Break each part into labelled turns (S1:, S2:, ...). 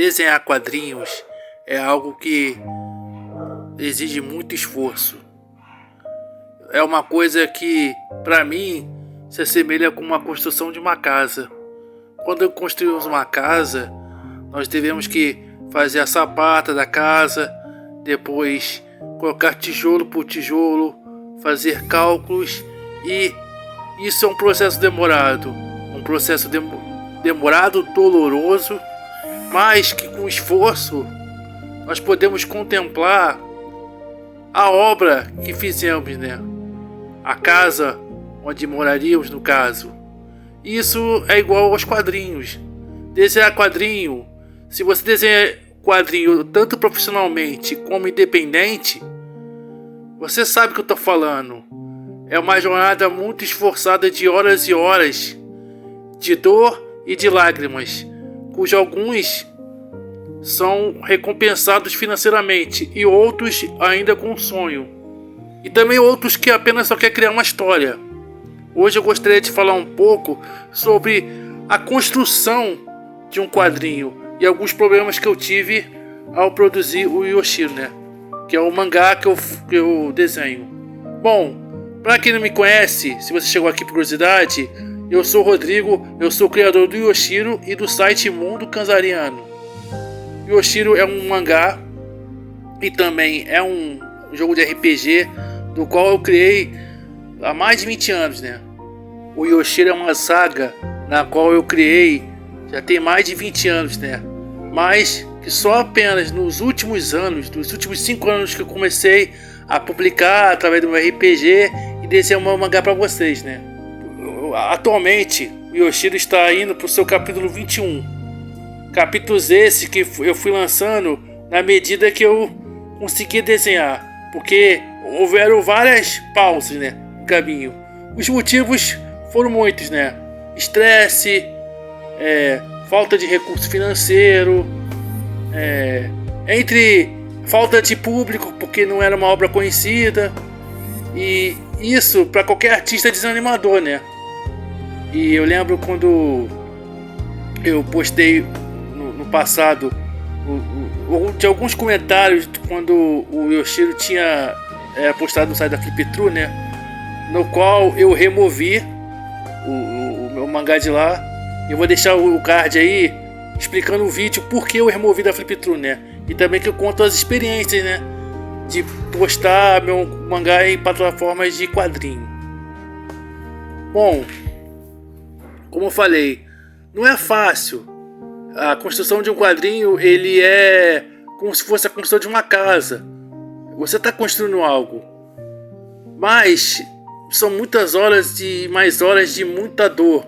S1: Desenhar quadrinhos é algo que exige muito esforço. É uma coisa que, para mim, se assemelha com uma construção de uma casa. Quando construímos uma casa, nós devemos que fazer a sapata da casa, depois colocar tijolo por tijolo, fazer cálculos, e isso é um processo demorado. Um processo demorado, doloroso, mas que com esforço nós podemos contemplar a obra que fizemos, né? A casa onde moraríamos, no caso. Isso é igual aos quadrinhos. Desenhar quadrinho, se você desenha quadrinho tanto profissionalmente como independente, você sabe o que eu estou falando. É uma jornada muito esforçada de horas e horas, de dor e de lágrimas, cujos alguns são recompensados financeiramente e outros ainda com sonho. E também outros que apenas só quer criar uma história. Hoje eu gostaria de falar um pouco sobre a construção de um quadrinho e alguns problemas que eu tive ao produzir o Yoshiro, né? Que é o mangá que eu desenho. Bom, para quem não me conhece, se você chegou aqui por curiosidade, eu sou o Rodrigo, eu sou o criador do Yoshiro e do site Mundo Kanzariano. Yoshiro é um mangá e também é um jogo de RPG do qual eu criei há mais de 20 anos, né? O Yoshiro é uma saga na qual eu criei já tem mais de 20 anos, né? Mas que só apenas nos últimos anos, nos últimos 5 anos que eu comecei a publicar através do meu RPG e desenhar um mangá para vocês, né? Atualmente, o Yoshiro está indo para o seu capítulo 21. Capítulos esses que eu fui lançando na medida que eu consegui desenhar, porque houveram várias pausas, né, no caminho. Os motivos foram muitos, né? Estresse, falta de recurso financeiro, entre falta de público, porque não era uma obra conhecida, e isso para qualquer artista é desanimador, né? E eu lembro quando eu postei no passado de alguns comentários quando o Yoshiro tinha postado no site da Flip-Thru, né? No qual eu removi o meu mangá de lá. Eu vou deixar o card aí explicando o vídeo por que eu removi da Flip-Thru, né? E também que eu conto as experiências, né? De postar meu mangá em plataformas de quadrinho. Bom, como eu falei, não é fácil. A construção de um quadrinho, ele é como se fosse a construção de uma casa. Você está construindo algo, mas são muitas horas e mais horas de muita dor.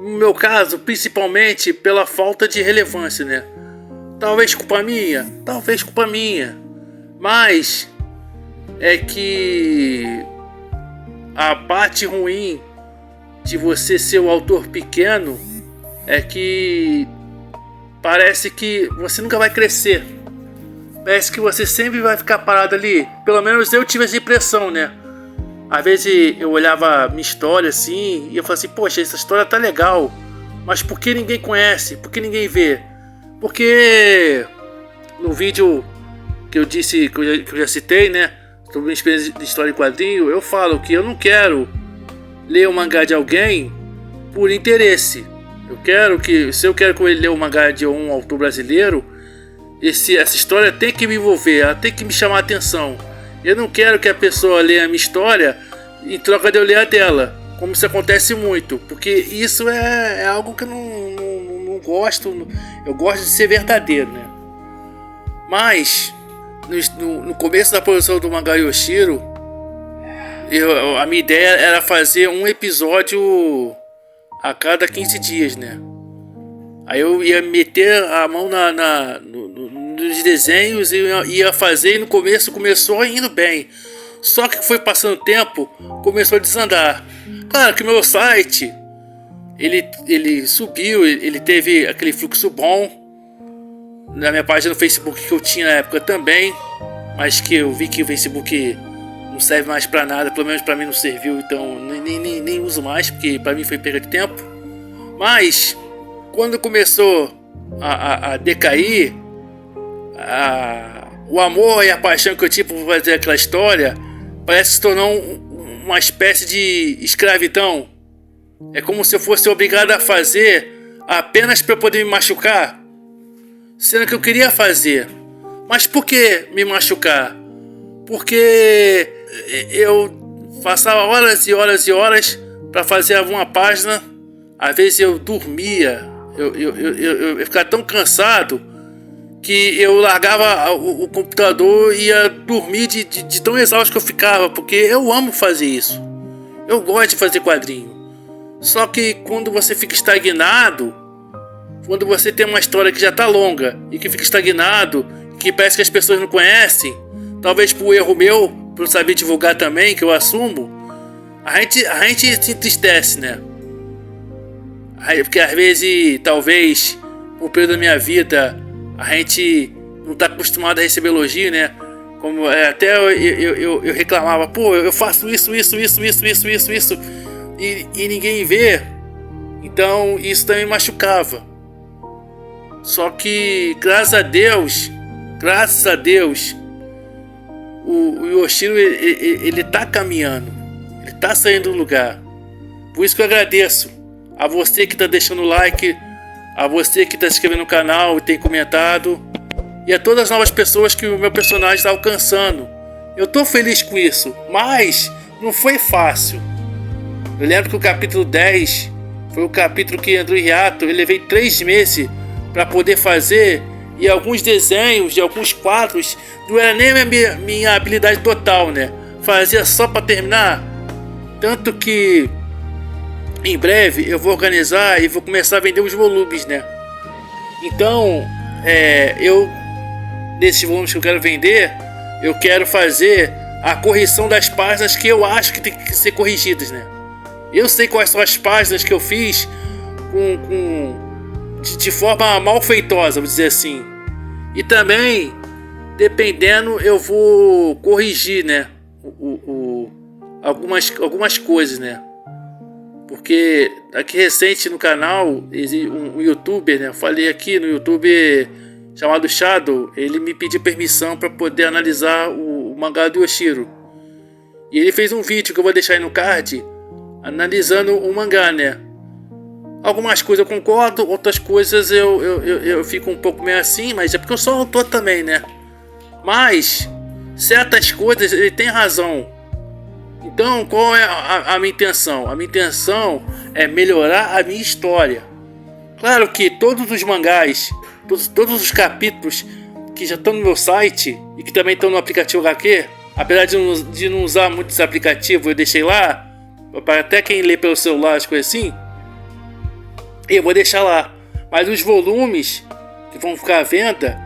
S1: No meu caso, principalmente pela falta de relevância, né? Talvez culpa minha, mas é que a parte ruim de você ser o autor pequeno é que parece que você nunca vai crescer. Parece que você sempre vai ficar parado ali. Pelo menos eu tive essa impressão, né? Às vezes eu olhava minha história assim e eu falava assim, poxa, essa história tá legal, mas por que ninguém conhece? Por que ninguém vê? Porque no vídeo que eu disse, que eu já citei, né, sobre minha experiência de história em quadrinho, eu falo que eu não quero ler o mangá de alguém por interesse. Eu quero que, se eu quero que ele ler o mangá de um autor brasileiro, essa história tem que me envolver, ela tem que me chamar a atenção. Eu não quero que a pessoa leia a minha história em troca de eu ler a dela, como isso acontece muito, porque isso é algo que eu não gosto. Eu gosto de ser verdadeiro, né? Mas no começo da produção do mangá Yoshiro, a minha ideia era fazer um episódio a cada 15 dias, né? Aí eu ia meter a mão nos desenhos e ia fazer, e no começo começou indo bem. Só que foi passando o tempo, começou a desandar. Claro que meu site, ele subiu, ele teve aquele fluxo bom. Na minha página no Facebook que eu tinha na época também, mas que eu vi que o Facebook não serve mais pra nada, pelo menos pra mim não serviu, então nem uso mais, porque pra mim foi perda de tempo. Mas quando começou a decair, o amor e a paixão que eu tive por fazer aquela história parece que se tornou uma espécie de escravidão. É como se eu fosse obrigado a fazer apenas para poder me machucar, sendo que eu queria fazer. Mas por que me machucar? Porque eu passava horas e horas e horas para fazer uma página. Às vezes eu dormia, eu ficava tão cansado que eu largava o computador e ia dormir de tão exausto que eu ficava, porque eu amo fazer isso. Eu gosto de fazer quadrinho. Só que quando você fica estagnado, quando você tem uma história que já está longa e que fica estagnado, que parece que as pessoas não conhecem, talvez por erro meu, por não saber divulgar também, que eu assumo, a gente se entristece, né? Porque às vezes, talvez, por período da minha vida, a gente não está acostumado a receber elogio, né? Como até eu reclamava, pô, eu faço isso e ninguém vê. Então isso também machucava. Só que graças a Deus, o Yoshiro ele tá caminhando, ele tá saindo do lugar. Por isso que eu agradeço a você que tá deixando o like, a você que tá se inscrevendo no canal e tem comentado, e a todas as novas pessoas que o meu personagem está alcançando. Eu tô feliz com isso, mas não foi fácil. Eu lembro que o capítulo 10 foi o capítulo que entrou em hiato. Eu levei 3 meses para poder fazer, e alguns desenhos de alguns quadros não era nem minha habilidade total, né? Fazia só para terminar. Tanto que em breve eu vou organizar e vou começar a vender os volumes, né? Então, desses volumes que eu quero vender, eu quero fazer a correção das páginas que eu acho que tem que ser corrigidas, né? Eu sei quais são as páginas que eu fiz de forma malfeitosa, vou dizer assim. E também, dependendo, eu vou corrigir, né? Algumas coisas, né? Porque aqui recente no canal, um youtuber, né? Eu falei aqui no YouTube chamado Shadow, ele me pediu permissão para poder analisar o mangá do Yoshiro. E ele fez um vídeo que eu vou deixar aí no card, analisando o mangá, né? Algumas coisas eu concordo, outras coisas eu fico um pouco meio assim, mas é porque eu sou autor também, né? Mas certas coisas ele tem razão. Então qual é a minha intenção? A minha intenção é melhorar a minha história. Claro que todos os mangás, todos os capítulos que já estão no meu site e que também estão no aplicativo HQ, apesar de não usar muito esse aplicativo, eu deixei lá para até quem lê pelo celular, as coisas assim, eu vou deixar lá. Mas os volumes que vão ficar à venda,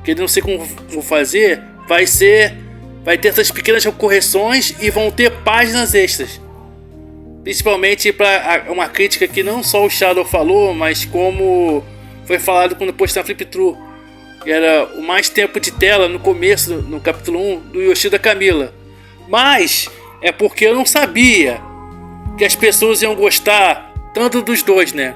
S1: que eu não sei como vou fazer, vai ter essas pequenas correções e vão ter páginas extras. Principalmente para uma crítica que não só o Shadow falou, mas como foi falado quando postei na Flip True. Era o mais tempo de tela no começo, no capítulo 1, do Yoshida Camila. Mas é porque eu não sabia que as pessoas iam gostar tanto dos dois, né?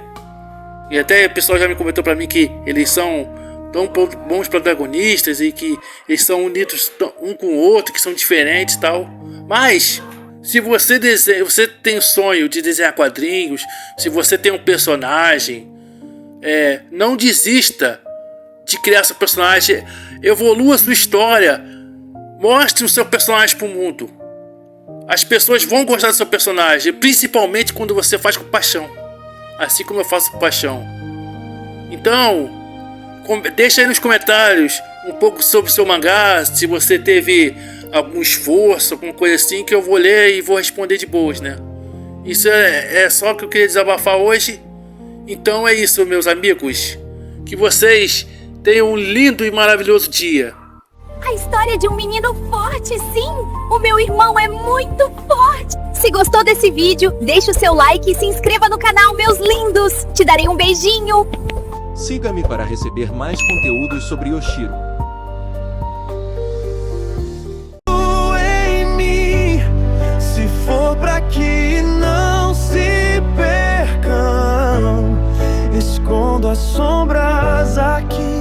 S1: E até o pessoal já me comentou pra mim que eles são tão bons protagonistas e que eles são unidos um com o outro, que são diferentes e tal. Mas se você tem o sonho de desenhar quadrinhos, se você tem um personagem, não desista de criar seu personagem, evolua sua história, mostre o seu personagem pro mundo. As pessoas vão gostar do seu personagem, principalmente quando você faz com paixão, assim como eu faço com paixão. Então, deixa aí nos comentários um pouco sobre o seu mangá, se você teve algum esforço, alguma coisa assim, que eu vou ler e vou responder de boas, né? Isso é só o que eu queria desabafar hoje. Então é isso, meus amigos. Que vocês tenham um lindo e maravilhoso dia.
S2: A história de um menino forte, sim! O meu irmão é muito forte! Se gostou desse vídeo, deixa o seu like e se inscreva no canal, meus lindos! Te darei um beijinho!
S3: Siga-me para receber mais conteúdos sobre Yoshiro.
S4: Em mim, se for pra que não se percam, escondo as sombras aqui.